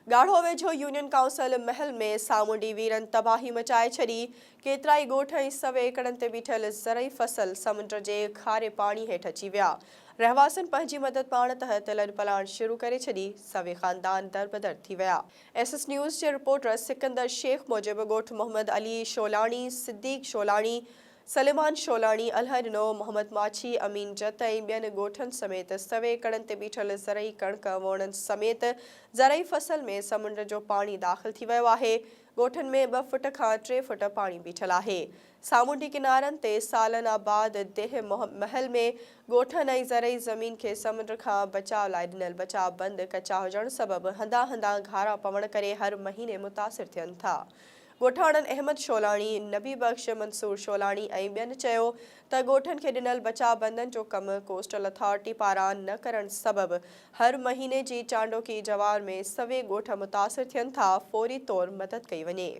गाढ़ो वेझो union council महल में सामुंडी वीरन तबाही मचाए छड़ी। केतराई गोठ ऐं सवे एकड़नि ते बीठल ज़रई फसल समुंड जे खारे पानी हेठ अची विया। रहवासन पंहिंजी मदद पाण तहत लॾ पलाण शुरू करे छॾी। सवे ख़ानदान दरबदर थी विया। एसएस न्यूज़ जे रिपोर्टर सिकंदर शेख मूजिब ॻोठ मोहम्मद अली शोलाणी, सिद्दीक शोलाणी, सलेमान शोलाणी, अलहरिनो, मोहम्मद माछी, अमीन जत ऐं ॿियनि ॻोठनि समेत सवे एकड़नि ते बीठल ज़रई कणक वोणनि समेत ज़रई फसल में समुंड जो पाणी दाख़िल थी वियो आहे। ॻोठनि में 2 फुट खां 3 फुट पाणी बीठल आहे। सामुंडी किनारनि ते सालनि बाद देह महल में ॻोठनि ऐं ज़रई ज़मीन खे समुंड खां बचाव लाइ ॾिनल बचाव बंदि कचा हुजण सबबि हंधा हंधा घारा पवण करे हर महीने मुतासिर थियनि था। ॻोठाणनि अहमद शोलाणी, नबी बख्श, मंसूर शोलाणी ऐं ॿियनि चयो त ॻोठनि खे ॾिनल बचाव बंदनि जो कमु कोस्टल अथॉरिटी पारां न करण सबबि हर महीने जी चांडोकी जवार में सवे ॻोठ मुतासिर थियनि था। फौरी तौर मदद कई वञे।